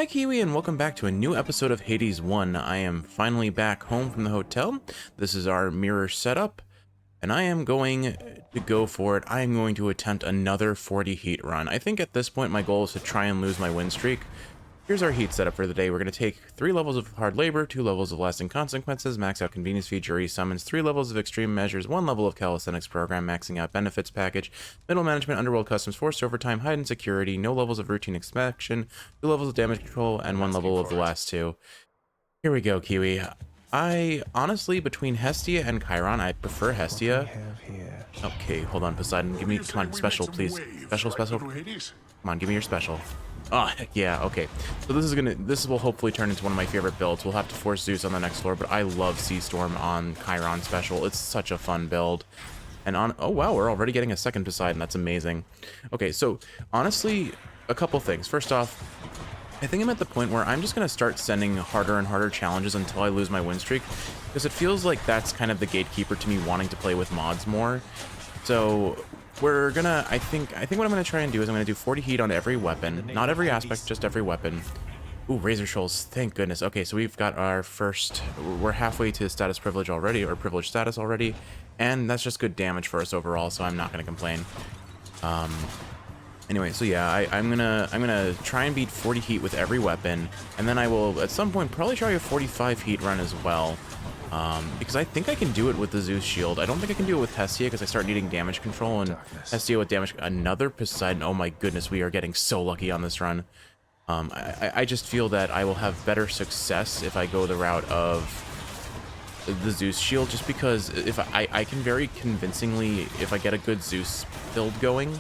Hi Kiwi, and welcome back to a new episode of Hades 1. I am finally back home from the hotel. This is our mirror setup, and I am going to go for it. I am going to attempt another 40 heat run. I think at this point my goal is to try and lose my win streak. Here's our heat setup for the day. We're going to take 3 levels of hard labor, 2 levels of lasting consequences, max out convenience feature summons, 3 levels of extreme measures, 1 level of calisthenics program, maxing out benefits package, middle management, underworld customs, forced overtime, hide and security, no levels of routine inspection, 2 levels of damage control, and 1 level of the last 2. Here we go, Kiwi. I honestly, between Hestia and Chiron, I prefer Hestia. Okay, hold on, Poseidon. Give me, come on, special, please. Special. Come on, give me your special. Oh, heck yeah, okay. So this will hopefully turn into one of my favorite builds. We'll have to force Zeus on the next floor, but I love Sea Storm on Chiron special. It's such a fun build. And oh wow, we're already getting a second Poseidon. That's amazing. Okay, so honestly, a couple things. First off, I think I'm at the point where I'm just going to start sending harder and harder challenges until I lose my win streak, because it feels like that's kind of the gatekeeper to me wanting to play with mods more. So we're gonna, I think what I'm gonna try and do is I'm gonna do 40 heat on every weapon, not every aspect, just every weapon. Ooh, Razor Shoals, thank goodness. Okay, so we've got our first, we're halfway to status privilege already, or privilege status already, and that's just good damage for us overall, so I'm not gonna complain. Anyway, so yeah, I'm gonna try and beat 40 heat with every weapon, and then I will at some point probably try a 45 heat run as well. Because I think I can do it with the Zeus shield. I don't think I can do it with Hestia because I start needing damage control, and Hestia with damage. Another Poseidon. Oh my goodness, we are getting so lucky on this run. I just feel that I will have better success if I go the route of the Zeus shield, just because if I can very convincingly, if I get a good Zeus build going,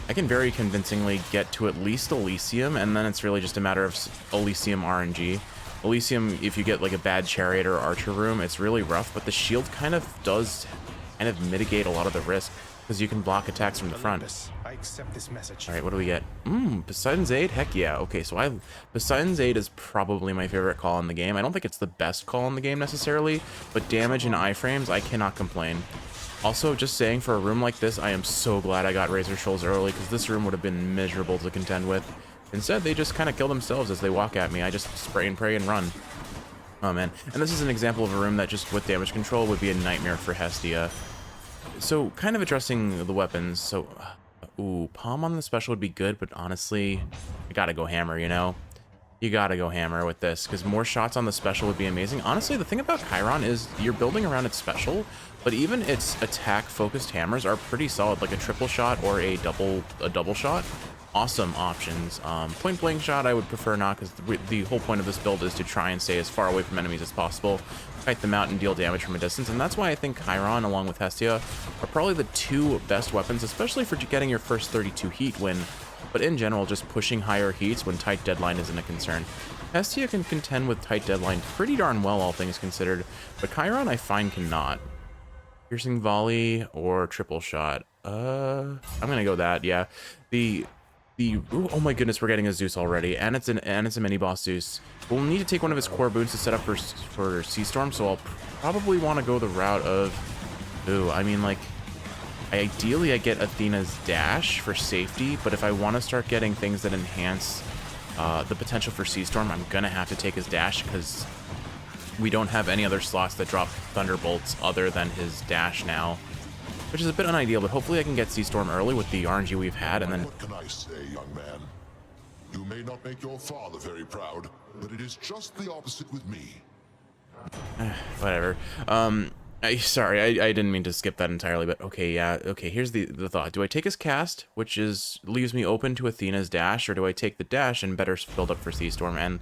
I can very convincingly get to at least Elysium, and then it's really just a matter of Elysium RNG. Elysium, if you get like a bad chariot or archer room, it's really rough, but the shield kind of does mitigate a lot of the risk because you can block attacks from the front. I accept this message. All right, what do we get? Poseidon's Aid? Heck yeah. Okay, so Poseidon's Aid is probably my favorite call in the game. I don't think it's the best call in the game necessarily, but damage and iframes, I cannot complain. Also, just saying, for a room like this, I am so glad I got Razor Shoals early, because this room would have been miserable to contend with. Instead, they just kind of kill themselves as they walk at me. I just spray and pray and run. Oh man, and this is an example of a room that just with damage control would be a nightmare for Hestia. So, kind of addressing the weapons. So, ooh, Palm on the special would be good, but honestly, I gotta go hammer, you know? You gotta go hammer with this, because more shots on the special would be amazing. Honestly, the thing about Chiron is you're building around its special, but even its attack-focused hammers are pretty solid, like a triple shot or a double shot. Awesome options. Point blank shot I would prefer not, because the whole point of this build is to try and stay as far away from enemies as possible, kite them out and deal damage from a distance, and that's why I think Chiron along with Hestia are probably the 2 best weapons, especially for getting your first 32 heat win, but in general just pushing higher heats when tight deadline isn't a concern. Hestia can contend with tight deadline pretty darn well, all things considered, but Chiron I find cannot. Piercing volley or triple shot. I'm gonna go that, yeah. Ooh, oh my goodness, we're getting a Zeus already, and it's a mini boss Zeus. We'll need to take one of his core boons to set up for Sea Storm, so I'll probably want to go the route of, ooh, I mean, like, ideally I get Athena's dash for safety, but if I want to start getting things that enhance the potential for Sea Storm, I'm gonna have to take his dash, because we don't have any other slots that drop thunderbolts other than his dash now, which is a bit unideal, but hopefully I can get Sea Storm early with the RNG we've had, and then... What can I say, young man? You may not make your father very proud, but it is just the opposite with me. Whatever. Sorry, I didn't mean to skip that entirely, but okay, yeah, okay, here's the thought. Do I take his cast, which leaves me open to Athena's dash, or do I take the dash and better build up for Sea Storm? And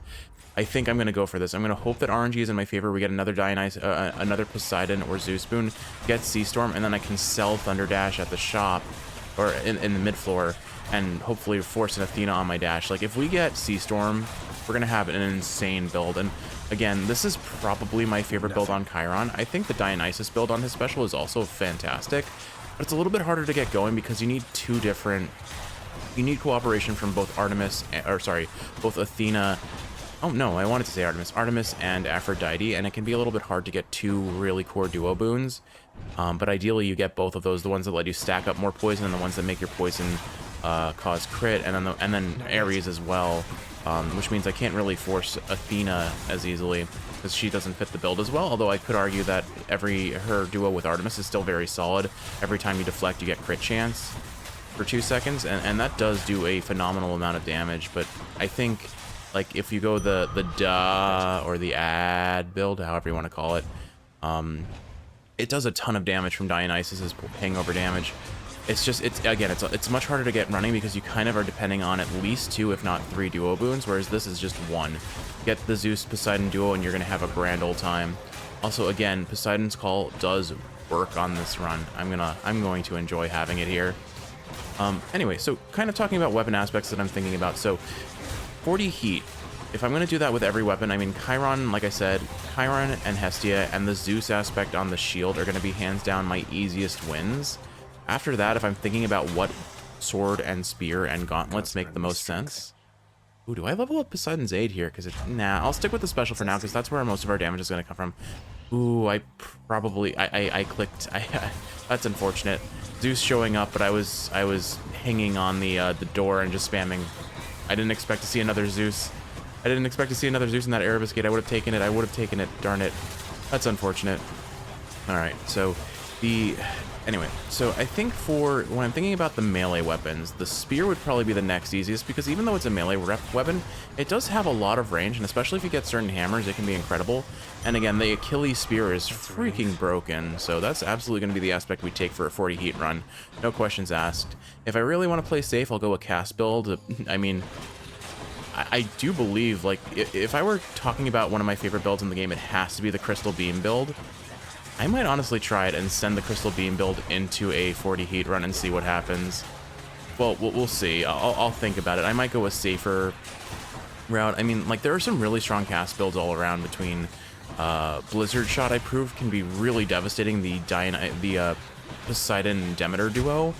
I think I'm going to go for this. I'm going to hope that RNG is in my favor. We get another another Poseidon or Zeus boon, get Sea Storm, and then I can sell Thunder Dash at the shop, or in the mid-floor, and hopefully force an Athena on my dash. Like, if we get Sea Storm, we're going to have an insane build. And again, this is probably my favorite build on Chiron. I think the Dionysus build on his special is also fantastic, but it's a little bit harder to get going because you need you need cooperation from both both Athena. Oh no, I wanted to say Artemis and Aphrodite, and it can be a little bit hard to get 2 really core duo boons. But ideally you get both of those, the ones that let you stack up more poison and the ones that make your poison cause crit, and then Ares as well. which means I can't really force Athena as easily because she doesn't fit the build as well, although I could argue that her duo with Artemis is still very solid. Every time you deflect, you get crit chance for 2 seconds, and that does do a phenomenal amount of damage, but I think, like, if you go the duh or the ad build, however you want to call it, it does a ton of damage from Dionysus's hangover damage. It's just, it's much harder to get running because you kind of are depending on at least 2, if not 3 duo boons, whereas this is just 1. Get the Zeus Poseidon duo and you're going to have a grand old time. Also, again, Poseidon's Call does work on this run. I'm going to enjoy having it here. Anyway, so kind of talking about weapon aspects that I'm thinking about. So 40 heat. If I'm going to do that with every weapon, I mean, Chiron, like I said, Chiron and Hestia and the Zeus aspect on the shield are going to be hands down my easiest wins. After that, if I'm thinking about what sword and spear and gauntlets make the most sense. Ooh, do I level up Poseidon's Aid here? Because nah, I'll stick with the special for now because that's where most of our damage is going to come from. Ooh, I clicked. That's unfortunate. Zeus showing up, but I was hanging on the door and just spamming. I didn't expect to see another Zeus. I didn't expect to see another Zeus in that Erebus gate. I would have taken it. I would have taken it. Darn it. That's unfortunate. All right. So anyway, so I think when I'm thinking about the melee weapons, the spear would probably be the next easiest because even though it's a melee weapon, it does have a lot of range, and especially if you get certain hammers, it can be incredible. And again, the Achilles spear is freaking broken, so that's absolutely going to be the aspect we take for a 40 heat run. No questions asked. If I really want to play safe, I'll go a cast build. I mean, I do believe, like, if I were talking about one of my favorite builds in the game, it has to be the Crystal Beam build. I might honestly try it and send the Crystal Beam build into a 40 heat run and see what happens. Well, we'll see. I'll think about it. I might go a safer route. I mean, like, there are some really strong cast builds all around between Blizzard Shot, I proved, can be really devastating. The Poseidon Demeter duo.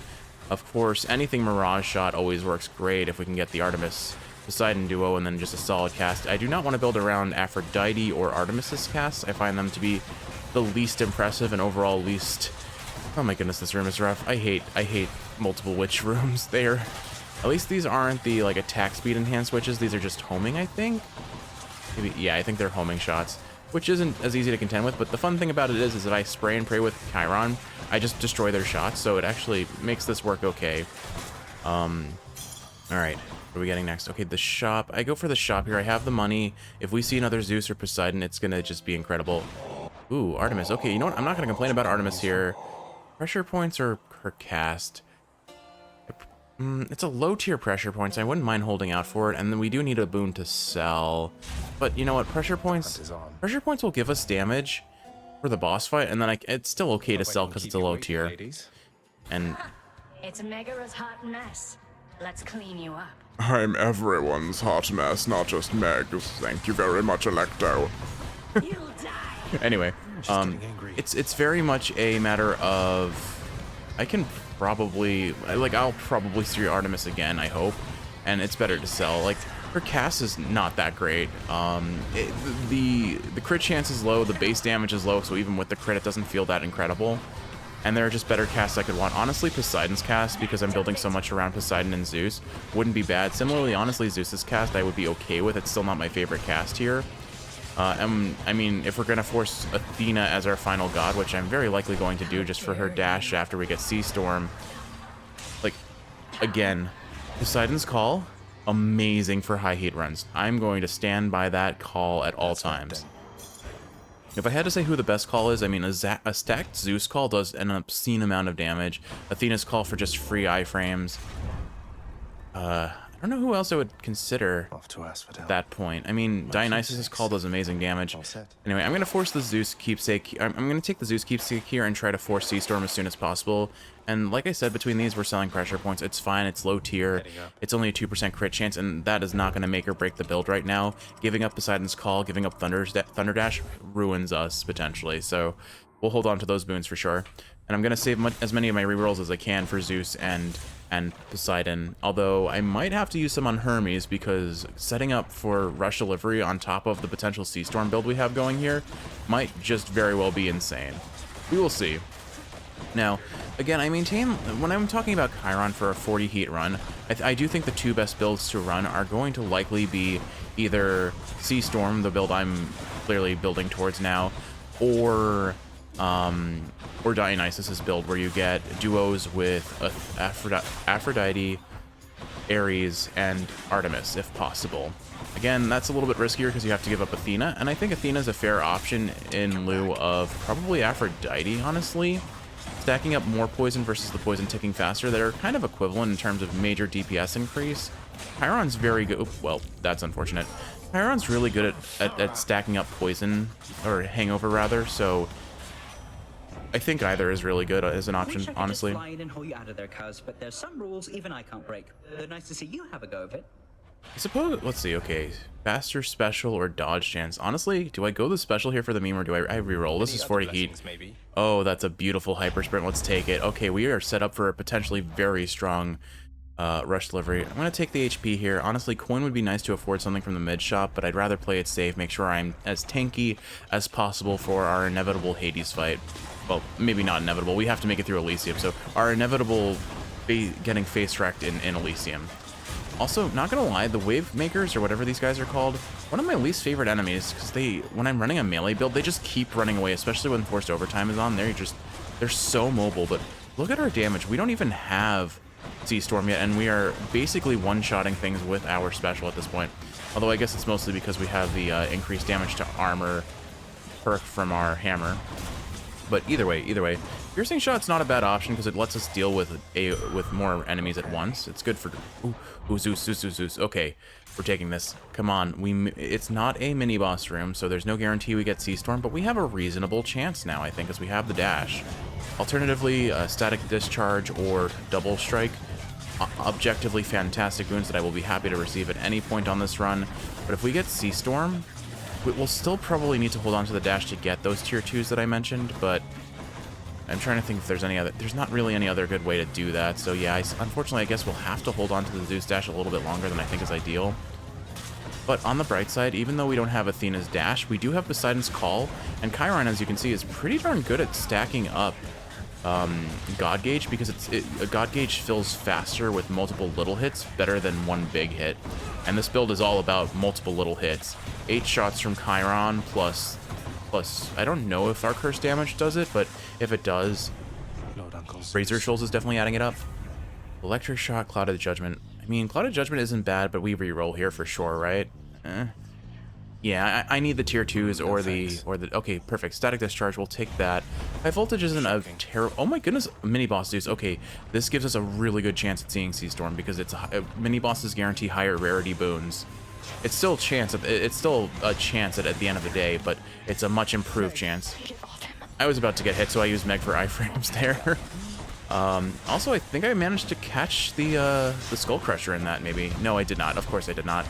Of course, anything Mirage Shot always works great if we can get the Artemis Poseidon duo and then just a solid cast. I do not want to build around Aphrodite or Artemis's casts. I find them to be the least impressive and overall least... Oh my goodness, this room is rough. I hate multiple witch rooms. At least these aren't the, like, attack speed enhanced witches. These are just homing, I think. Maybe, yeah, I think they're homing shots, which isn't as easy to contend with, but the fun thing about it is that I spray and pray with Chiron. I just destroy their shots, so it actually makes this work okay. Alright, what are we getting next? Okay, the shop. I go for the shop here. I have the money. If we see another Zeus or Poseidon, it's gonna just be incredible. Ooh, Artemis. Okay, you know what? I'm not gonna complain about Artemis here. Pressure points or her cast? It's a low tier pressure points. I wouldn't mind holding out for it, and then we do need a boon to sell. But you know what? Pressure points will give us damage for the boss fight, and then it's still okay to sell because it's a low tier. And it's Megara's hot mess. Let's clean you up. I'm everyone's hot mess, not just Meg's. Thank you very much, Electo. You'll die. Anyway, it's very much a matter of I can probably, like, I'll probably see Artemis again, I hope, and it's better to sell. Like, her cast is not that great. The crit chance is low, the base damage is low, so even with the crit, it doesn't feel that incredible. And there are just better casts I could want. Honestly, Poseidon's cast, because I'm building so much around Poseidon and Zeus, wouldn't be bad. Similarly, honestly, Zeus's cast I would be okay with. It's still not my favorite cast here. I mean, if we're going to force Athena as our final god, which I'm very likely going to do just for her dash after we get Sea Storm, like, again, Poseidon's Call, amazing for high heat runs. I'm going to stand by that call at all times. If I had to say who the best call is, I mean, a stacked Zeus call does an obscene amount of damage. Athena's call for just free iframes. I don't know who else I would consider at that point. I mean, Dionysus's call does amazing damage. Anyway, I'm going to force the Zeus keepsake. I'm going to take the Zeus keepsake here and try to force Sea Storm as soon as possible. And like I said, between these, we're selling pressure points. It's fine. It's low tier. It's only a 2% crit chance, and that is not going to make or break the build right now. Giving up Poseidon's Call, giving up Thunder Dash ruins us, potentially. So we'll hold on to those boons for sure. And I'm going to save as many of my rerolls as I can for Zeus and Poseidon, although I might have to use some on Hermes because setting up for rush delivery on top of the potential Sea Storm build we have going here might just very well be insane. We will see. Now, again, I maintain, when I'm talking about Chiron for a 40 heat run, I do think the two best builds to run are going to likely be either Sea Storm, the build I'm clearly building towards now, or Dionysus's build, where you get duos with Aphrodite, Ares, and Artemis, if possible. Again, that's a little bit riskier because you have to give up Athena, and I think Athena's a fair option in lieu of probably Aphrodite, honestly. Stacking up more poison versus the poison ticking faster, that are kind of equivalent in terms of major DPS increase. Chiron's very good. Well, that's unfortunate. Chiron's really good at stacking up poison, or hangover rather, so I think either is really good as an option, Wish I could honestly. Just fly in and haul you out of there, cuz, but there's some rules even I can't break. Nice to see you have a go of it. I suppose, let's see, okay. Faster special or dodge chance. Honestly, do I go the special here for the meme, or do I reroll? This is 40 heat. Maybe. Oh, that's a beautiful hyper sprint. Let's take it. Okay, we are set up for a potentially very strong rush delivery. I'm going to take the HP here. Honestly, coin would be nice to afford something from the mid shop, but I'd rather play it safe, make sure I'm as tanky as possible for our inevitable Hades fight. Well, maybe not inevitable. We have to make it through Elysium, so our inevitable getting face wrecked in Elysium. Also, not gonna lie, the wave makers, or whatever these guys are called, one of my least favorite enemies, because when I'm running a melee build, they just keep running away, especially when forced overtime is on. They're so mobile. But look at our damage. We don't even have Sea Storm yet, and we are basically one-shotting things with our special at this point. Although I guess it's mostly because we have the increased damage to armor perk from our hammer. But either way, piercing shot's not a bad option because it lets us deal with more enemies at once. It's good for Zeus. Okay, we're taking this. Come on, it's not a mini boss room, so there's no guarantee we get Sea Storm, but we have a reasonable chance now, I think, as we have the dash. Alternatively, static discharge or double strike. Objectively fantastic boons that I will be happy to receive at any point on this run. But if we get Sea Storm, we'll still probably need to hold on to the dash to get those tier 2s that I mentioned, but I'm trying to think if there's any other. There's not really any other good way to do that, so yeah, unfortunately, I guess we'll have to hold on to the Zeus dash a little bit longer than I think is ideal. But on the bright side, even though we don't have Athena's dash, we do have Poseidon's Call, and Chiron, as you can see, is pretty darn good at stacking up God Gauge, because a God Gauge fills faster with multiple little hits better than one big hit. And this build is all about multiple little hits. 8 shots from Chiron plus I don't know if our curse damage does it, but if it does, Razor Shoals is definitely adding it up. Electric Shot, Clouded Judgment. I mean, Clouded Judgment isn't bad, but we reroll here for sure, right? Yeah, I need the tier 2s or the okay, perfect. Static Discharge, we'll take that. High Voltage isn't a terrible. Oh my goodness, mini boss dudes. Okay, this gives us a really good chance at seeing Sea Storm because mini bosses guarantee higher rarity boons. It's still a chance. It's still a chance at the end of the day, but it's a much improved chance. I was about to get hit, so I used Meg for iframes there. Also, I think I managed to catch the Skull Crusher in that. Maybe no, I did not. Of course, I did not.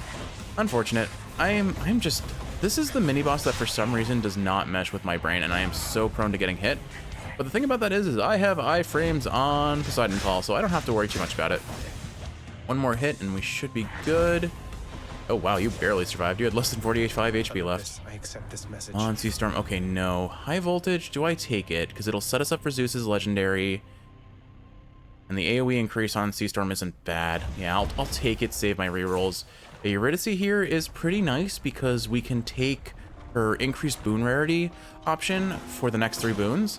Unfortunate. I'm just. This is the mini boss that for some reason does not mesh with my brain, and I am so prone to getting hit. But the thing about that is I have iframes on Poseidon Call, so I don't have to worry too much about it. One more hit, and we should be good. Oh wow, you barely survived. You had less than 45 HP left. I accept this message. On Sea Storm. Okay, no. High Voltage, do I take it? Because it'll set us up for Zeus's Legendary. And the AoE increase on Sea Storm isn't bad. Yeah, I'll take it, save my rerolls. The Eurydice here is pretty nice because we can take her increased boon rarity option for the next 3 boons.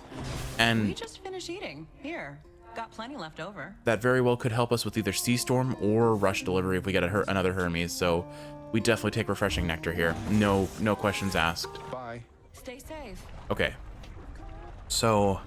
And We just finished eating. Here. Got plenty left over. that very well could help us with either Sea Storm or Rush Delivery if we get another Hermes. So we definitely take Refreshing Nectar here. No questions asked. Bye. Stay safe. Okay. So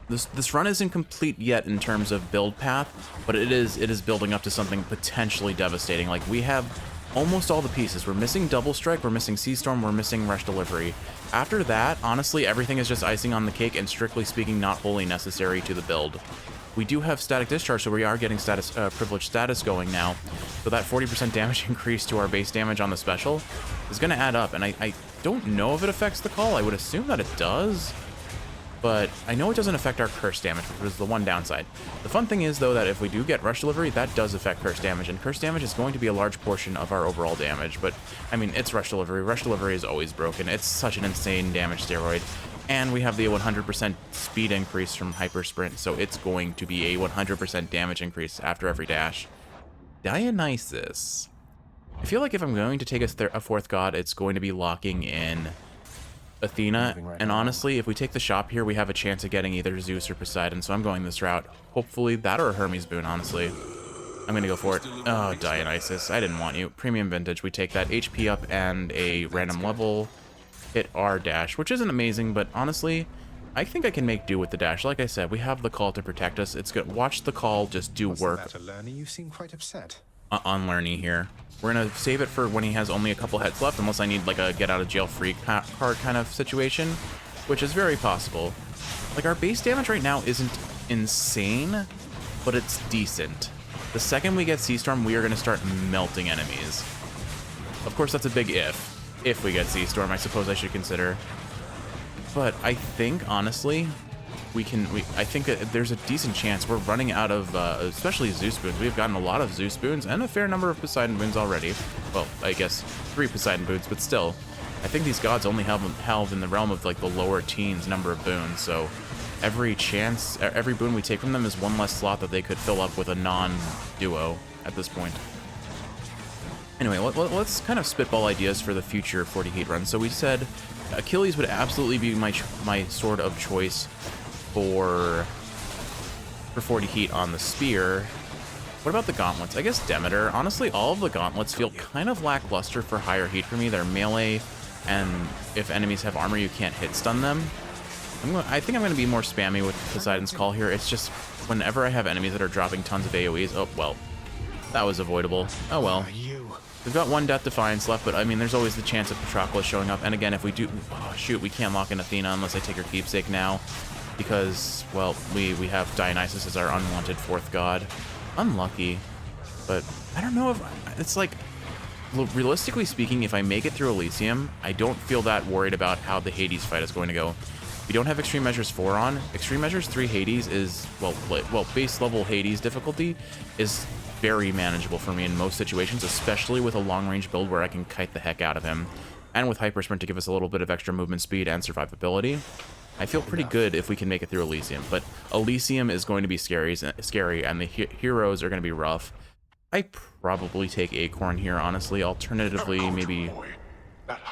this run isn't complete yet in terms of build path, but it is building up to something potentially devastating. Like, we have almost all the pieces. We're missing Double Strike, we're missing Sea Storm, we're missing Rush Delivery. After that, honestly, everything is just icing on the cake and strictly speaking not wholly necessary to the build. We do have Static Discharge, so we are getting privileged status going now. So that 40% damage increase to our base damage on the special is going to add up, and I don't know if it affects the call. I would assume that it does, but I know it doesn't affect our curse damage, which is the one downside. The fun thing is, though, that if we do get Rush Delivery, that does affect curse damage, and curse damage is going to be a large portion of our overall damage. But, I mean, it's Rush Delivery. Rush Delivery is always broken. It's such an insane damage steroid. And we have the 100% speed increase from Hyper Sprint, so it's going to be a 100% damage increase after every dash. Dionysus. I feel like if I'm going to take a fourth god, it's going to be locking in Athena, and honestly, if we take the shop here, we have a chance of getting either Zeus or Poseidon, so I'm going this route. Hopefully that or a Hermes boon, honestly. I'm gonna go for it. Oh, Dionysus, I didn't want you. Premium Vintage, we take that HP up and a random level. Hit our dash, which isn't amazing, but honestly, I think I can make do with the dash. Like I said, we have the call to protect us. It's good. Watch the call just do work. You seem quite upset. On Lerny here. We're gonna save it for when he has only a couple heads left, unless I need like a get out of jail free card kind of situation, which is very possible. Like our base damage right now isn't insane, but it's decent. The second we get Sea Storm, we are gonna start melting enemies. Of course, that's a big if. If we get Sea Storm, I suppose I should consider. But I think honestly, I think there's a decent chance we're running out of, especially Zeus boons. We've gotten a lot of Zeus boons and a fair number of Poseidon boons already. Well, I guess 3 Poseidon boons, but still, I think these gods only held in the realm of like the lower teens number of boons. So every boon we take from them is one less slot that they could fill up with a non-duo at this point. Anyway, let's kind of spitball ideas for the future 40 heat run. So we said Achilles would absolutely be my sword of choice for 40 heat on the spear. What about the gauntlets? I guess Demeter. Honestly, all of the gauntlets feel kind of lackluster for higher heat for me. They're melee, and if enemies have armor, you can't hit stun them. I think I'm going to be more spammy with Poseidon's Call here. It's just whenever I have enemies that are dropping tons of AoEs. Oh, well, that was avoidable. Oh, well. We've got 1 Death Defiance left, but I mean, there's always the chance of Patroclus showing up. And again, if we do... Oh, shoot, we can't lock in Athena unless I take her keepsake now. Because, well, we have Dionysus as our unwanted 4th god. Unlucky. But I don't know if... It's like... Realistically speaking, if I make it through Elysium, I don't feel that worried about how the Hades fight is going to go. We don't have Extreme Measures 4 on. Extreme Measures 3 Hades is... Well, base level Hades difficulty is very manageable for me in most situations, especially with a long-range build where I can kite the heck out of him. And with Hyper Sprint to give us a little bit of extra movement speed and survivability. I feel pretty good if we can make it through Elysium, but Elysium is going to be scary and the heroes are going to be rough. I probably take Acorn here, honestly. Alternatively, maybe...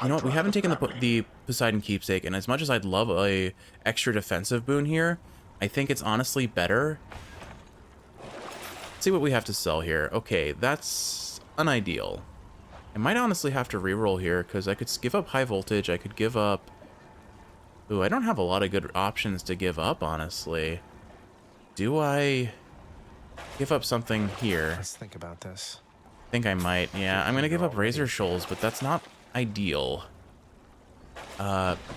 You know what, we haven't taken the Poseidon Keepsake, and as much as I'd love a extra defensive boon here, I think it's honestly better. Let's see what we have to sell here. Okay, that's unideal. I might honestly have to reroll here, because I could give up High Voltage, I could give up... Ooh, I don't have a lot of good options to give up, honestly. Do I give up something here? Let's think about this. I think I might, yeah. I'm gonna give up Razor Shoals, but that's not ideal.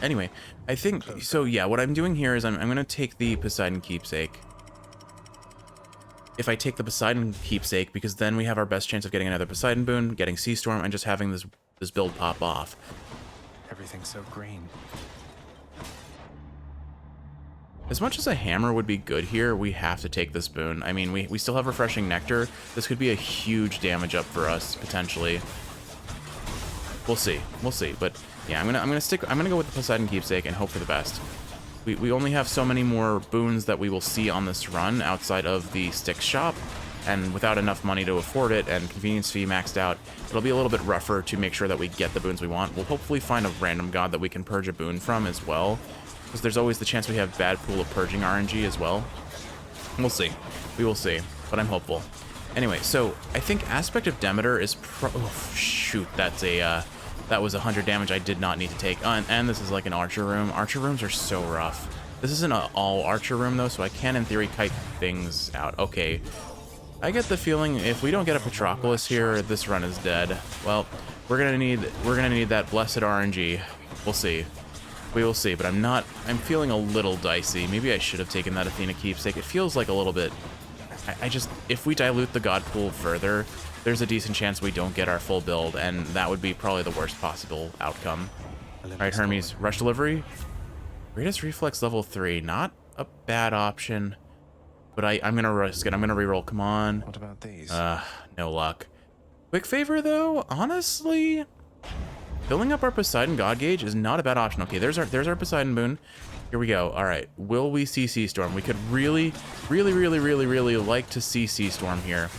Anyway, I think, so yeah, what I'm doing here is I'm gonna take the Poseidon Keepsake. If I take the Poseidon Keepsake, because then we have our best chance of getting another Poseidon boon, getting Sea Storm, and just having this build pop off. Everything's so green. As much as a hammer would be good here, we have to take this boon. I mean, we still have Refreshing Nectar. This could be a huge damage up for us, potentially. We'll see. We'll see. But yeah, I'm gonna go with the Poseidon Keepsake and hope for the best. We only have so many more boons that we will see on this run outside of the Styx shop, and without enough money to afford it and convenience fee maxed out, it'll be a little bit rougher to make sure that we get the boons we want. We'll hopefully find a random god that we can purge a boon from as well, because there's always the chance we have bad pool of purging RNG as well. We'll see. We will see, but I'm hopeful. Anyway, so I think Aspect of Demeter is oh, shoot, that's a, that was 100 damage I did not need to take. And this is like an Archer room. Archer rooms are so rough. This isn't an all Archer room though, so I can in theory kite things out. Okay. I get the feeling if we don't get a Patroclus here, this run is dead. Well, we're gonna need that blessed RNG. We'll see. We will see, but I'm feeling a little dicey. Maybe I should have taken that Athena Keepsake. It feels like a little bit... if we dilute the god pool further, there's a decent chance we don't get our full build, and that would be probably the worst possible outcome. Alright, Hermes, Rush Delivery. Greatest Reflex level 3. Not a bad option, but I'm gonna risk it. I'm gonna reroll. Come on. What about these? No luck. Quick Favor, though? Honestly... filling up our Poseidon God Gauge is not a bad option. Okay, there's our Poseidon boon. Here we go. All right, will we see Sea Storm? We could really like to see Sea Storm here.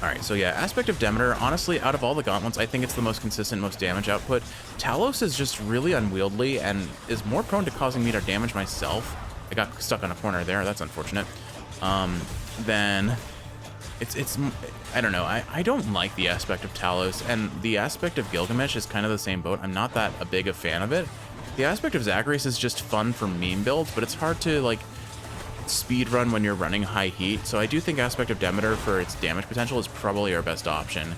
All right, so yeah, Aspect of Demeter, honestly, out of all the gauntlets, I think it's the most consistent, most damage output. Talos is just really unwieldy and is more prone to causing me to damage myself. I got stuck on a corner there, that's unfortunate. Then it's I don't know, I don't like the Aspect of Talos, and the Aspect of Gilgamesh is kind of the same boat. I'm not that a big a fan of it. The Aspect of Zagreus is just fun for meme builds, but it's hard to, like, speed run when you're running high heat, so I do think Aspect of Demeter for its damage potential is probably our best option,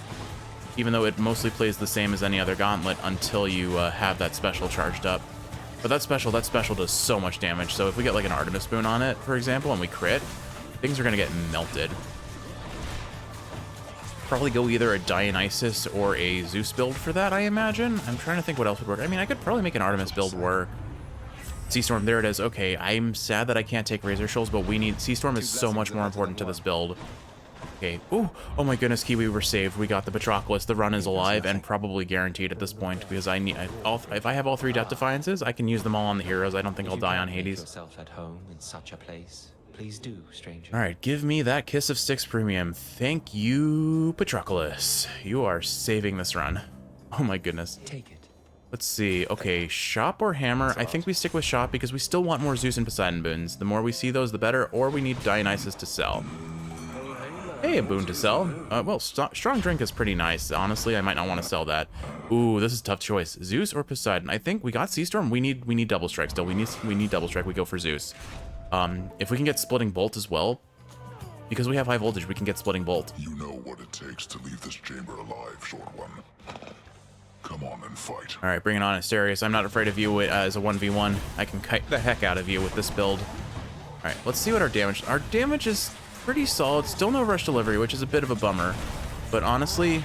even though it mostly plays the same as any other gauntlet until you have that special charged up. But that special does so much damage, so if we get like an Artemis boon on it, for example, and we crit, things are gonna get melted. Probably go either a Dionysus or a Zeus build for that, I imagine. I'm trying to think what else would work. I mean, I could probably make an Artemis build work. Sea Storm, there it is. Okay, I'm sad that I can't take Razor Shoals, but we need... Sea Storm is so much more important to this build. Okay. Ooh, oh my goodness, Kiwi, we're saved. We got the Patroclus. The run is alive and probably guaranteed at this point, because I need... if I have all 3 Death Defiances, I can use them all on the heroes. I don't think I'll die on Hades. Yourself at home in such a place. Please do, stranger. All right, give me that Kiss of Styx Premium. Thank you, Patroclus. You are saving this run. Oh my goodness. Take it. Let's see. Okay, shop or hammer? I think we stick with shop because we still want more Zeus and Poseidon boons. The more we see those, the better, or we need Dionysus to sell. Hey, a boon to sell. Well, strong drink is pretty nice. Honestly, I might not want to sell that. Ooh, this is a tough choice. Zeus or Poseidon? I think we got Sea Storm. We need double strike still. We need double strike. We go for Zeus. If we can get Splitting Bolt as well, because we have high voltage, we can get Splitting Bolt. You know what it takes to leave this chamber alive, short one. Come on and fight. All right, bring it on, Asterius. I'm not afraid of you as a 1v1. I can kite the heck out of you with this build. All right, let's see what our damage... Our damage is pretty solid. Still no rush delivery, which is a bit of a bummer. But honestly,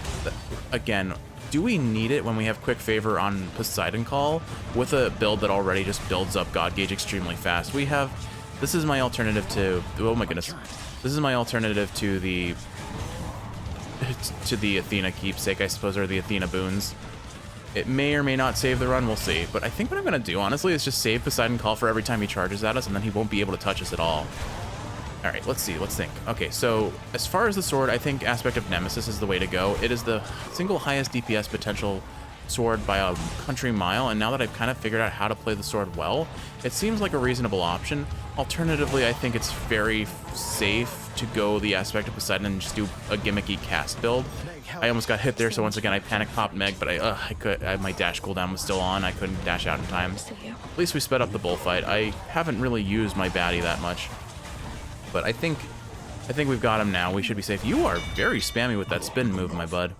again, do we need it when we have quick favor on Poseidon Call with a build that already just builds up God Gauge extremely fast? We have... This is my alternative to... Oh my goodness. This is my alternative to the Athena keepsake, I suppose, or the Athena boons. It may or may not save the run, we'll see. But I think what I'm going to do, honestly, is just save Poseidon Call for every time he charges at us, and then he won't be able to touch us at all. All right, let's see, let's think. Okay, so as far as the sword, I think Aspect of Nemesis is the way to go. It is the single highest DPS potential sword by a country mile, and now that I've kind of figured out how to play the sword well, it seems like a reasonable option. Alternatively, I think it's very safe to go the Aspect of Poseidon and just do a gimmicky cast build. I almost got hit there, so once again I panic popped Meg, but my dash cooldown was still on. I couldn't dash out in time. At least we sped up the bullfight. I haven't really used my baddie that much, but I think we've got him now. We should be safe. You are very spammy with that spin move, my bud.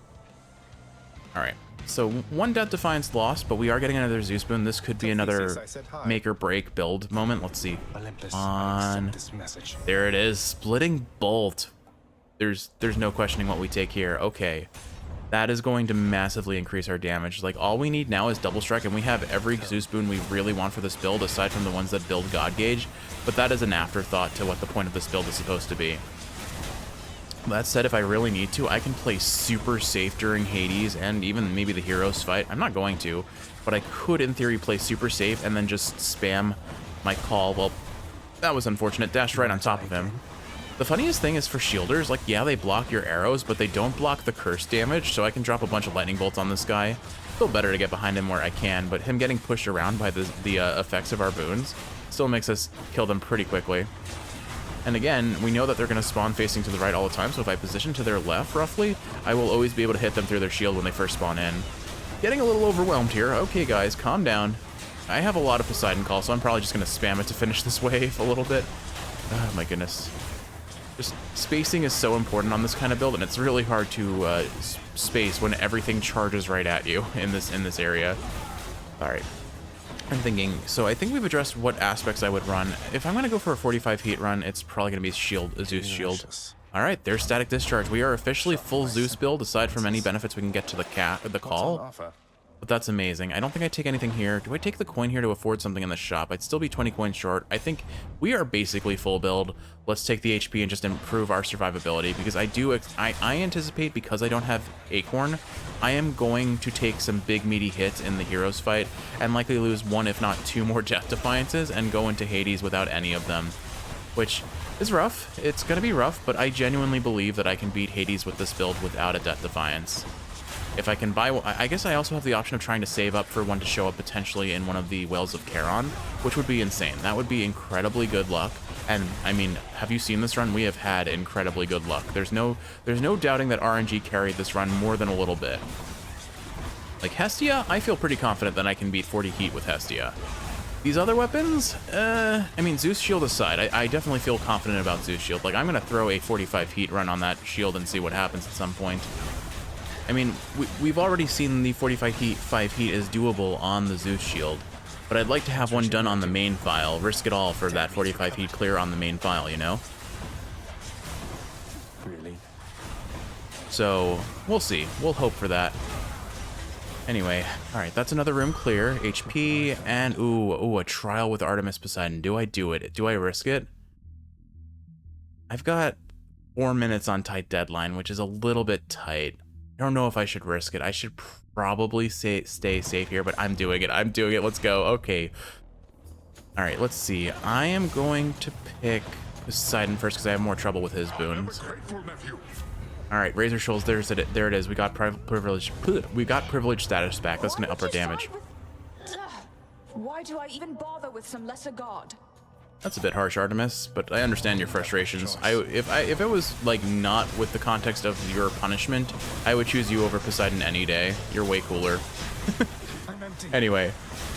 All right. So 1 Death Defiance lost, but we are getting another Zeus boon. This could be another make or break build moment. Let's see. On. There it is. Splitting Bolt. There's no questioning what we take here. Okay. That is going to massively increase our damage. Like, all we need now is double strike, and we have every Zeus boon we really want for this build, aside from the ones that build God Gauge. But that is an afterthought to what the point of this build is supposed to be. That said, if I really need to, I can play super safe during Hades and even maybe the Heroes fight. I'm not going to, but I could, in theory, play super safe and then just spam my call. Well, that was unfortunate. Dashed right on top of him. The funniest thing is for shielders, like, yeah, they block your arrows, but they don't block the curse damage, so I can drop a bunch of lightning bolts on this guy. Still better to get behind him where I can, but him getting pushed around by the effects of our boons still makes us kill them pretty quickly. And again, we know that they're going to spawn facing to the right all the time, so if I position to their left, roughly, I will always be able to hit them through their shield when they first spawn in. Getting a little overwhelmed here. Okay, guys, calm down. I have a lot of Poseidon Call, so I'm probably just going to spam it to finish this wave a little bit. Oh, my goodness. Just spacing is so important on this kind of build, and it's really hard to space when everything charges right at you in this area. All right. I'm thinking, so I think we've addressed what aspects I would run. If I'm going to go for a 45 heat run, it's probably going to be a Zeus shield. All right, there's Static Discharge. We are officially full Zeus build, aside from any benefits we can get to the call. But that's amazing. I don't think I take anything here. Do I take the coin here to afford something in the shop? I'd still be 20 coins short. I think we are basically full build. Let's take the HP and just improve our survivability, because I anticipate, because I don't have Acorn, I am going to take some big meaty hits in the heroes fight and likely lose 1 if not 2 more Death Defiances and go into Hades without any of them, which is rough. It's gonna be rough, but I genuinely believe that I can beat Hades with this build without a Death Defiance. If I can buy one, I guess I also have the option of trying to save up for one to show up potentially in one of the Wells of Chiron, which would be insane. That would be incredibly good luck. And I mean, have you seen this run? We have had incredibly good luck. There's no doubting that RNG carried this run more than a little bit. Like Hestia, I feel pretty confident that I can beat 40 heat with Hestia. These other weapons, I mean, Zeus Shield aside, I definitely feel confident about Zeus Shield. Like, I'm gonna throw a 45 heat run on that shield and see what happens at some point. I mean, we've already seen the 45 heat is doable on the Zeus shield, but I'd like to have one done on the main file, risk it all for that 45 heat clear on the main file, you know? Really? So, we'll see. We'll hope for that. Anyway, alright, that's another room clear. HP, and ooh, a trial with Artemis Poseidon. Do I do it? Do I risk it? I've got 4 minutes on tight deadline, which is a little bit tight. I don't know if I should risk it. I should probably stay safe here, but I'm doing it. I'm doing it. Let's go. Okay. All right, let's see. I am going to pick Poseidon first because I have more trouble with his boons. All right, Razor Shoals. There it is. We got privilege. We got privilege status back. That's gonna up our damage. Why do I even bother with some lesser god? That's a bit harsh, Artemis, but I understand your frustrations. If it was like not with the context of your punishment, I would choose you over Poseidon any day. You're way cooler. Anyway,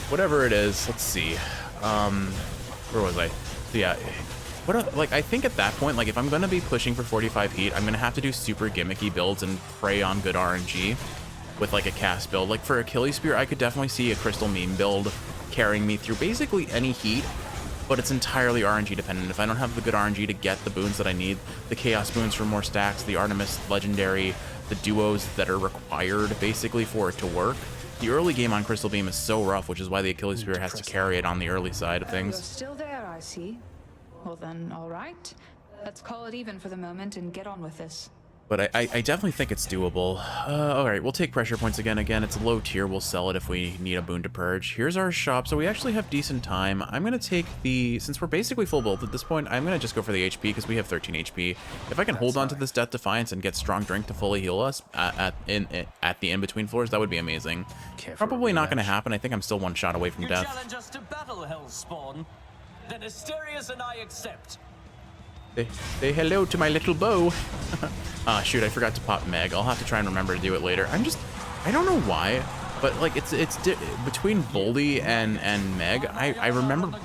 whatever it is, let's see. Where was I? So yeah, like I think at that point, like if I'm gonna be pushing for 45 heat, I'm gonna have to do super gimmicky builds and prey on good RNG with like a cast build. Like for Achilles Spear, I could definitely see a Crystal Meme build carrying me through basically any heat, but it's entirely RNG dependent. If I don't have the good RNG to get the boons that I need, the Chaos boons for more stacks, the Artemis Legendary, the duos that are required basically for it to work, the early game on Crystal Beam is so rough, which is why the Achilles Spear has to carry it on the early side of things. You're still there, I see. Well then, all right. Let's call it even for the moment and get on with this. But I definitely think it's doable. Alright, we'll take pressure points again. It's a low tier. We'll sell it if we need a boon to purge. Here's our shop. So we actually have decent time. I'm going to take the... Since we're basically full build at this point, I'm going to just go for the HP because we have 13 HP. If I can hold on to this Death Defiance and get Strong Drink to fully heal us at the in-between floors, that would be amazing. Probably not going to happen. I think I'm still one shot away from death. Challenge us to battle, Hellspawn. Then Asterius and I accept. Say hello to my little bow. Ah, shoot, I forgot to pop Meg. I'll have to try and remember to do it later. I don't know why, but like it's between Boldy and Meg. I remember,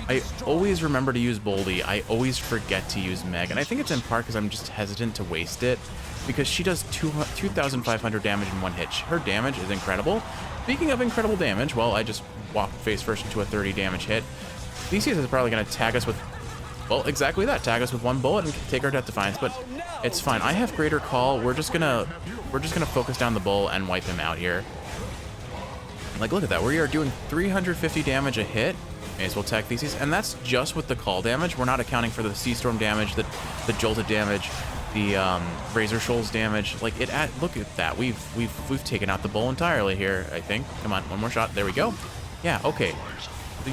I always remember to use Boldy. I always forget to use Meg, and I think it's in part because I'm just hesitant to waste it, because she does 2,500 damage in one hit. Her damage is incredible. Speaking of incredible damage, well, I just walked face first into a 30 damage hit. Theseus is probably going to tag us with, well, exactly that. Tag us with one bullet and take our Death Defiance, but it's fine. I have Greater Call. We're just gonna focus down the bull and wipe him out here. Like, look at that. We are doing 350 damage a hit. May as well tag Theseus, and that's just with the call damage. We're not accounting for the Sea Storm damage, the jolted damage, the Razor Shoals damage. Like look at that. We've taken out the bull entirely here. I think. Come on, one more shot. There we go. Yeah. Okay.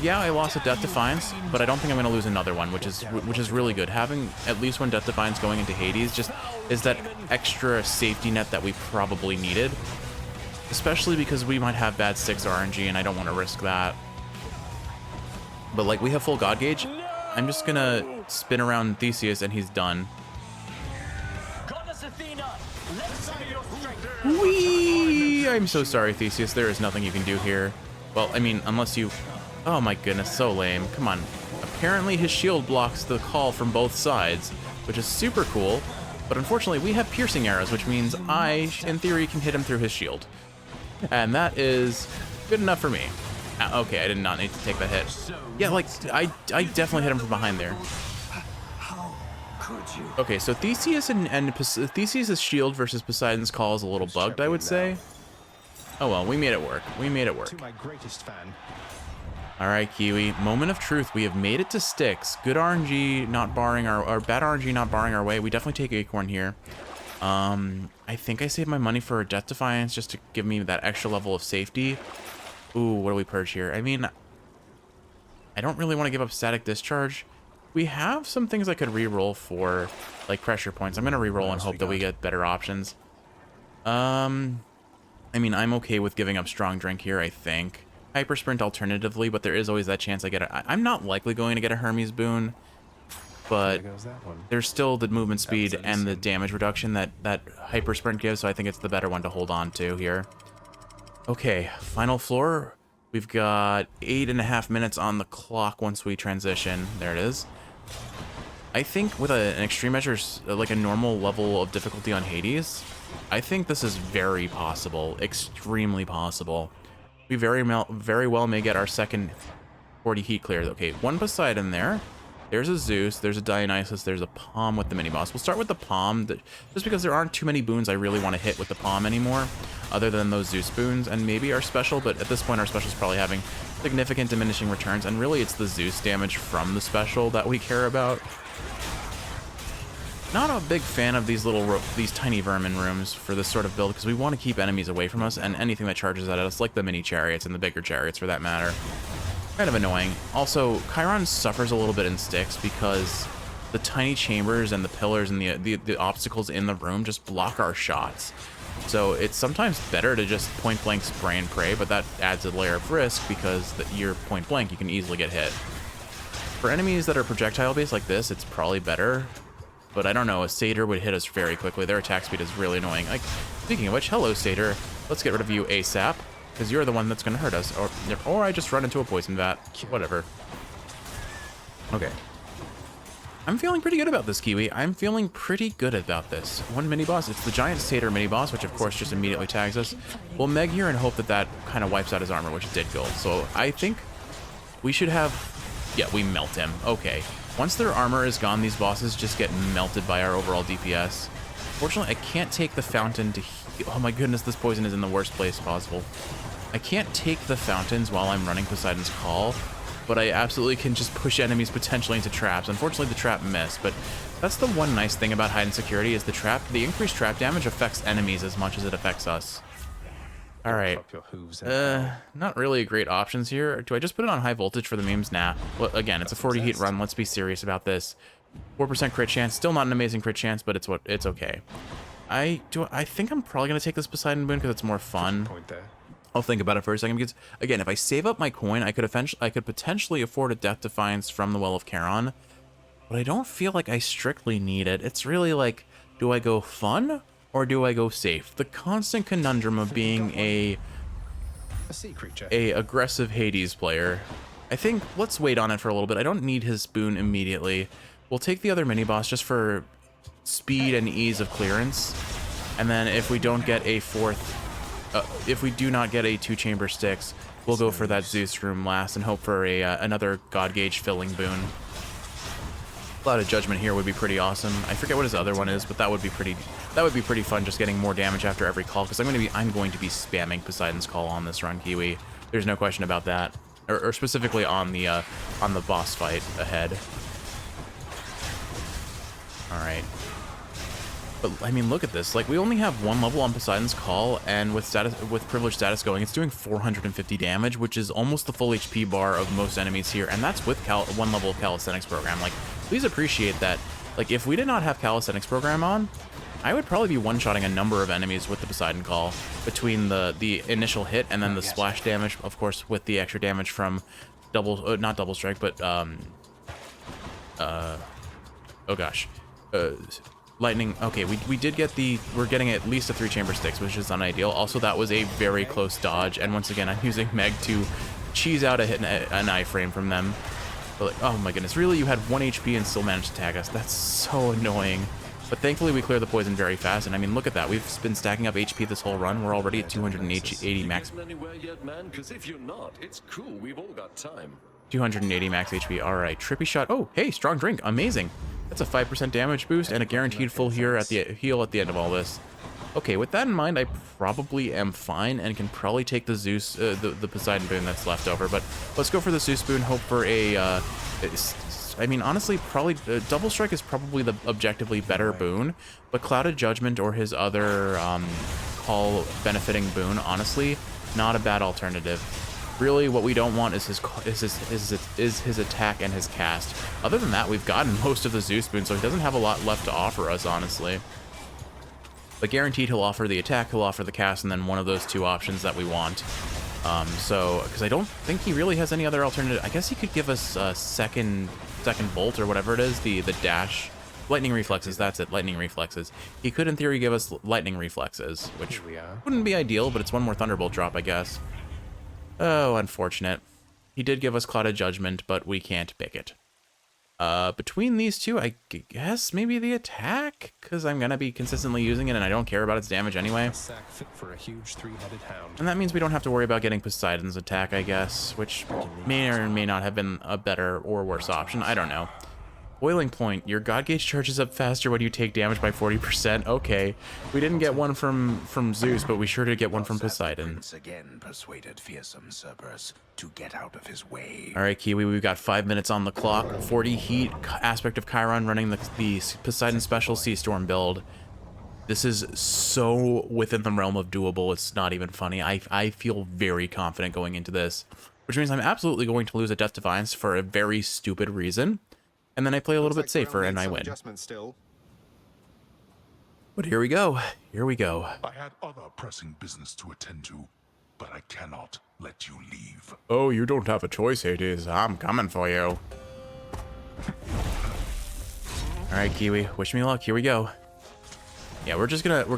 Yeah, I lost a Death Defiance, but I don't think I'm going to lose another one, which is really good. Having at least one Death Defiance going into Hades just is that extra safety net that we probably needed, especially because we might have bad 6 RNG, and I don't want to risk that. But like, we have full God Gauge. I'm just going to spin around Theseus, and he's done. Goddess Athena, let's see your strength. Whee! I'm so sorry, Theseus. There is nothing you can do here. Well, I mean, unless you... Oh my goodness, so lame. Come on. Apparently his shield blocks the call from both sides, which is super cool. But unfortunately, we have piercing arrows, which means I, in theory, can hit him through his shield. And that is good enough for me. Okay, I did not need to take that hit. Yeah, like, I definitely hit him from behind there. Okay, so Theseus and Theseus' shield versus Poseidon's call is a little bugged, I would say. Oh well, we made it work. We made it work. To my greatest fan. All right, Kiwi. Moment of truth. We have made it to Styx. Good RNG, not barring our bad RNG, not barring our way. We definitely take Acorn here. I think I saved my money for a Death Defiance just to give me that extra level of safety. Ooh, what do we purge here? I mean, I don't really want to give up Static Discharge. We have some things I could re-roll for, like pressure points. I'm gonna re-roll and hope that we get better options. I mean, I'm okay with giving up Strong Drink here, I think. Hyper Sprint alternatively, but there is always that chance I get a... I'm not likely going to get a Hermes boon, but there's still the movement speed and the damage reduction that Hyper Sprint gives, so I think it's the better one to hold on to here. Okay, final floor. We've got 8.5 minutes on the clock once we transition. There it is. I think with an extreme measures, like a normal level of difficulty on Hades, I think this is very possible, extremely possible. We very well may get our second 40 heat clear. Okay, one Poseidon there. There's a Zeus, there's a Dionysus, there's a Palm with the mini-boss. We'll start with the Palm, just because there aren't too many boons I really want to hit with the Palm anymore, other than those Zeus boons, and maybe our special, but at this point our special is probably having significant diminishing returns, and really it's the Zeus damage from the special that we care about. Not a big fan of these these tiny vermin rooms for this sort of build, because we want to keep enemies away from us, and anything that charges at us, like the mini chariots and the bigger chariots for that matter. Kind of annoying. Also, Chiron suffers a little bit in Styx because the tiny chambers and the pillars and the obstacles in the room just block our shots. So it's sometimes better to just point blank spray and pray, but that adds a layer of risk because you're point blank, you can easily get hit. For enemies that are projectile based like this, it's probably better. But I don't know, a Satyr would hit us very quickly. Their attack speed is really annoying. Like, speaking of which, hello Satyr. Let's get rid of you ASAP, because you're the one that's going to hurt us. Or I just run into a poison vat. Whatever. Okay. I'm feeling pretty good about this, Kiwi. I'm feeling pretty good about this. One mini-boss. It's the giant Satyr mini-boss, which of course just immediately tags us. We'll Meg here and hope that that kind of wipes out his armor, which it did go. So I think we should have... Yeah, we melt him. Okay. Once their armor is gone, these bosses just get melted by our overall DPS. Fortunately, I can't take the fountain to heal. Oh my goodness, this poison is in the worst place possible. I can't take the fountains while I'm running Poseidon's Call, but I absolutely can just push enemies potentially into traps. Unfortunately, the trap missed, but that's the one nice thing about hide and security is the increased trap damage affects enemies as much as it affects us. All right. Not really great options here. Do I just put it on high voltage for the memes? Nah. Well, again, it's a 40 heat run. Let's be serious about this. 4% crit chance. Still not an amazing crit chance, but it's okay. I think I'm probably gonna take this Poseidon boon because it's more fun. I'll think about it for a second because again, if I save up my coin, I could potentially afford a Death Defiance from the Well of Chiron, but I don't feel like I strictly need it. It's really like, do I go fun? Or do I go safe? The constant conundrum of being a aggressive Hades player. I think let's wait on it for a little bit. I don't need his boon immediately. We'll take the other mini-boss just for speed and ease of clearance. And then if we don't get a if we do not get a 2-chamber Styx, we'll go for that Zeus room last and hope for another God Gauge filling boon. Cloud of Judgment here would be pretty awesome. I forget what his other one is, but that would be pretty fun, just getting more damage after every call, because I'm going to be spamming Poseidon's Call on this run, Kiwi. There's no question about that. Or specifically on the boss fight ahead. Alright. But I mean, look at this. Like, we only have one level on Poseidon's Call, and with privilege status going, it's doing 450 damage, which is almost the full HP bar of most enemies here, and that's with one level of Calisthenics program. Like, please appreciate that. Like, if we did not have Calisthenics program on, I would probably be one-shotting a number of enemies with the Poseidon Call between the initial hit and then the splash damage, of course, with the extra damage from not double strike, but oh gosh, lightning. Okay, we did get we're getting at least a 3-chamber Styx, which is unideal. Also, that was a very close dodge, and once again, I'm using Meg to cheese out an iframe from them. But like, oh my goodness, really? You had 1 HP and still managed to tag us? That's so annoying. But thankfully, we clear the poison very fast, and I mean, look at that. We've been stacking up HP this whole run. We're already at 280 max. 280 max HP. All right, trippy shot. Oh, hey, strong drink. Amazing. That's a 5% damage boost and a guaranteed full heal at the end of all this. Okay, with that in mind, I probably am fine and can probably take the Zeus, the Poseidon boon that's left over. But let's go for the Zeus boon. Hope for a. I mean, honestly, probably Double Strike is probably the objectively better boon, but Clouded Judgment or his other call benefiting boon, honestly, not a bad alternative. Really, what we don't want is his attack and his cast. Other than that, we've gotten most of the Zeus boon, so he doesn't have a lot left to offer us, honestly. But guaranteed he'll offer the attack, he'll offer the cast, and then one of those two options that we want. So, because I don't think he really has any other alternative. I guess he could give us a second bolt or whatever it is, the dash. Lightning reflexes, that's it, lightning reflexes. He could, in theory, give us lightning reflexes, which wouldn't be ideal, but it's one more Thunderbolt drop, I guess. Oh, unfortunate. He did give us Clouded Judgment, but we can't pick it. Between these two, I guess maybe the attack, because I'm going to be consistently using it and I don't care about its damage anyway. For a huge three-headed hound. And that means we don't have to worry about getting Poseidon's attack, I guess, which may or may not have been a better or worse option. I don't know. Boiling Point. Your God Gauge charges up faster when you take damage by 40%. Okay. We didn't get one from Zeus, but we sure did get one from Poseidon. Again persuaded fearsome Cerberus to get out of his way. All right, Kiwi, we've got 5 minutes on the clock. 40 heat, aspect of Chiron running the Poseidon Special Sea Storm build. This is so within the realm of doable, it's not even funny. I feel very confident going into this, which means I'm absolutely going to lose a Death Defiance for a very stupid reason. And then I play a little bit safer and I win. But here we go. Here we go. I had other pressing business to attend to, but I cannot let you leave. Oh, you don't have a choice, Hades. I'm coming for you. All right, Kiwi, wish me luck. Here we go. Yeah, we're just gonna kite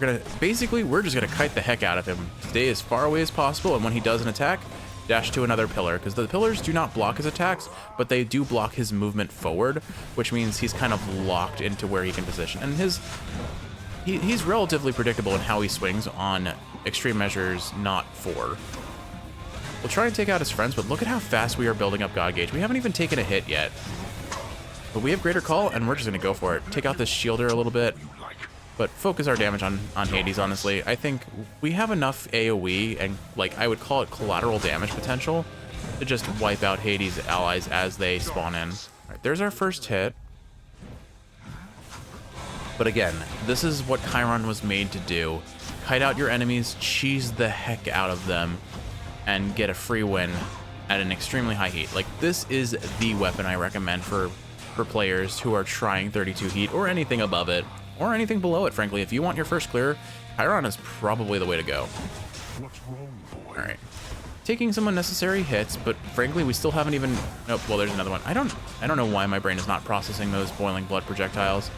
the heck out of him. Stay as far away as possible, and when he does an attack, dash to another pillar, because the pillars do not block his attacks, but they do block his movement forward, which means he's kind of locked into where he can position. And he's relatively predictable in how he swings on extreme measures, not 4. We'll try and take out his friends, but look at how fast we are building up God Gauge. We haven't even taken a hit yet. But we have Greater Call, and we're just going to go for it. Take out this shielder a little bit, but focus our damage on Hades, honestly. I think we have enough AoE and, like, I would call it collateral damage potential to just wipe out Hades' allies as they spawn in. All right, there's our first hit. But again, this is what Chiron was made to do. Kite out your enemies, cheese the heck out of them, and get a free win at an extremely high heat. Like, this is the weapon I recommend for players who are trying 32 heat or anything above it. Or anything below it, frankly. If you want your first clear, Chiron is probably the way to go. What's wrong, boy? All right. Taking some unnecessary hits, but frankly, we still haven't even... Nope, well, there's another one. I don't know why my brain is not processing those boiling blood projectiles.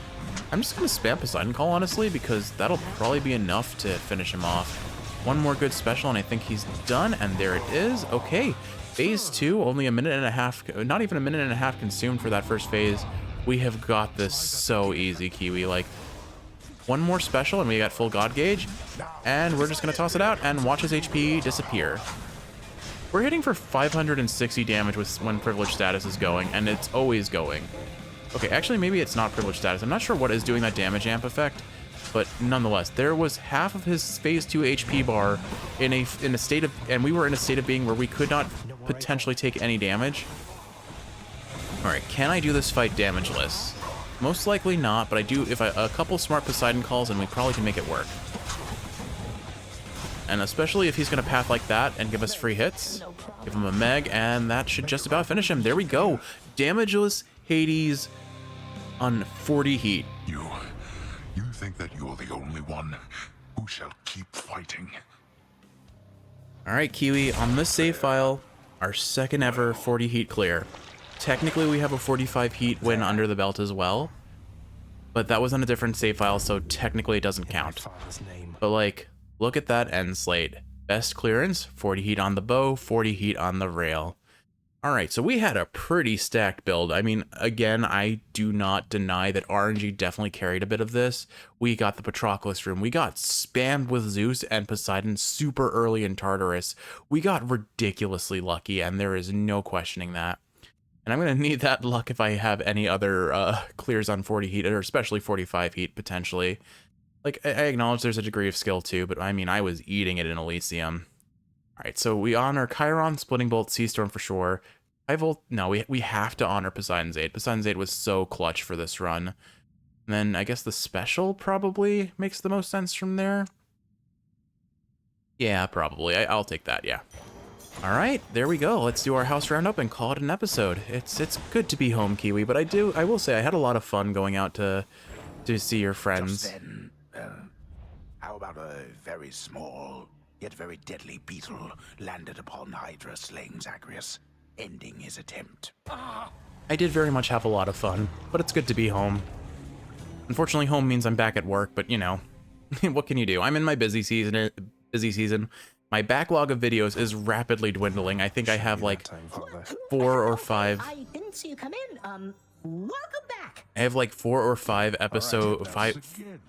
I'm just going to spam Poseidon Call, honestly, because that'll probably be enough to finish him off. One more good special, and I think he's done, and there it is. Okay, phase 2, only a minute and a half, not even a minute and a half consumed for that first phase. We have got this so easy, Kiwi. Like, one more special and we got full God Gauge, and we're just going to toss it out and watch his HP disappear. We're hitting for 560 damage when privilege status is going, and it's always going. Okay, actually maybe it's not privilege status. I'm not sure what is doing that damage amp effect, but nonetheless, there was half of his phase 2 HP bar in a state of, and we were in a state of being where we could not potentially take any damage. All right, can I do this fight damageless? Most likely not, but I do, if a couple smart Poseidon calls, and we probably can make it work. And especially if he's going to path like that and give us free hits, give him a Meg, and that should just about finish him. There we go. Damageless Hades on 40 heat. You think that you're the only one who shall keep fighting? All right, Kiwi, on this save file, our second ever 40 heat clear. Technically, we have a 45 heat win under the belt as well, but that was on a different save file, so technically it doesn't count. But like, look at that end slate. Best clearance, 40 heat on the bow, 40 heat on the rail. All right, so we had a pretty stacked build. I mean, again, I do not deny that RNG definitely carried a bit of this. We got the Patroclus room. We got spammed with Zeus and Poseidon super early in Tartarus. We got ridiculously lucky, and there is no questioning that. And I'm going to need that luck if I have any other clears on 40 heat, or especially 45 heat, potentially. Like, I acknowledge there's a degree of skill too, but I mean, I was eating it in Elysium. All right, so we honor Chiron, Splitting Bolt, Sea Storm for sure. High Volt, no, we have to honor Poseidon's Aid. Poseidon's Aid was so clutch for this run. And then I guess the special probably makes the most sense from there. Yeah, probably. I'll take that, yeah. All right, there we go. Let's do our house roundup and call it an episode. It's good to be home, Kiwi, but I will say I had a lot of fun going out to see your friends. Just then, how about a very small, yet very deadly beetle landed upon Hydra, slaying Zagreus, ending his attempt? I did very much have a lot of fun, but it's good to be home. Unfortunately, home means I'm back at work, but you know, what can you do? I'm in my busy season. My backlog of videos is rapidly dwindling. I think I have like 4 or 5. I didn't see you come in. Welcome back. I have like 4 or 5 episode, 4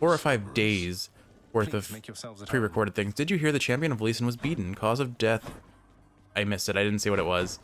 or 5 days worth of pre-recorded things. Did you hear the champion of Leeson was beaten? Cause of death. I missed it. I didn't see what it was.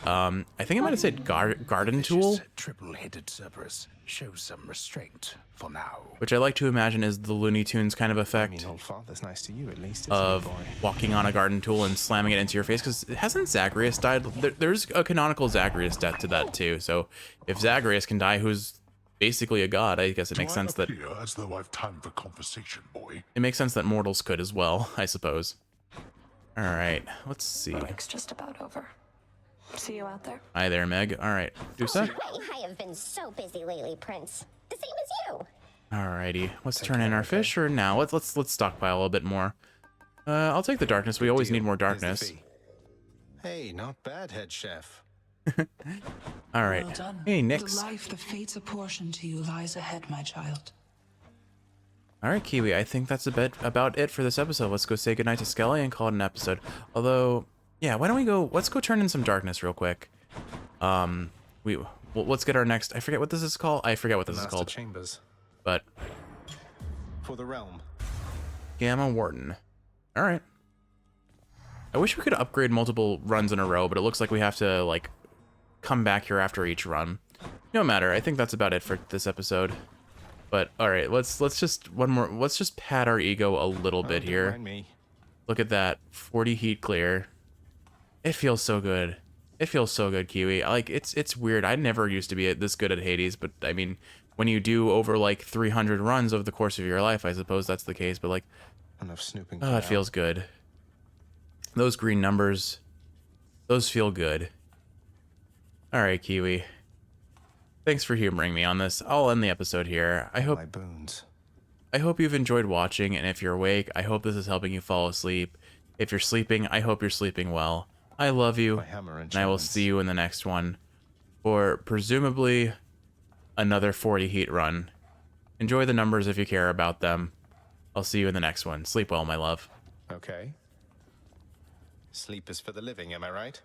I think I might have said garden tool, Triple-headed Cerberus shows some restraint for now. which I like to imagine is the Looney Tunes kind of effect Old father's nice to you at least, of walking on a garden tool and slamming it into your face. Because hasn't Zagreus died? There's a canonical Zagreus death to that too. So if Zagreus can die, who's basically a god, I guess it makes sense that As though I've time for conversation, boy. it makes sense that mortals could as well, I suppose. All right, let's see. Work's just about over. See you out there. Hi there, Meg. All right, Dusa. I have been so busy lately, Prince. The same as you. Alrighty, let's turn in our fish, or now let's stockpile a little bit more. I'll take the darkness. We always need more darkness. Hey, not bad, head chef. All right. Well done. Hey, Nix. The life the fates apportion to you lies ahead, my child. All right, Kiwi. I think that's about it for this episode. Let's go say goodnight to Skelly and call it an episode. Although, yeah, why don't we go? Let's go turn in some darkness real quick. Let's get our next. I forget what this is called. I forget what this is called. Chambers. But For the realm. Gamma Warden. All right. I wish we could upgrade multiple runs in a row, but it looks like we have to like come back here after each run. No matter. I think that's about it for this episode. But all right, let's just pat our ego a little bit here. Look at that, 40 heat clear. It feels so good. It feels so good, Kiwi. Like it's weird. I never used to be this good at Hades, but I mean, when you do over like 300 runs over the course of your life, I suppose that's the case. But like, Enough snooping. oh, it feels good. Those green numbers, those feel good. All right, Kiwi. Thanks for humoring me on this. I'll end the episode here. I hope you've enjoyed watching, and if you're awake, I hope this is helping you fall asleep. If you're sleeping, I hope you're sleeping well. I love you, and I will see you in the next one for presumably another 40 heat run. Enjoy the numbers if you care about them. I'll see you in the next one. Sleep well, my love. Okay. Sleep is for the living, am I right?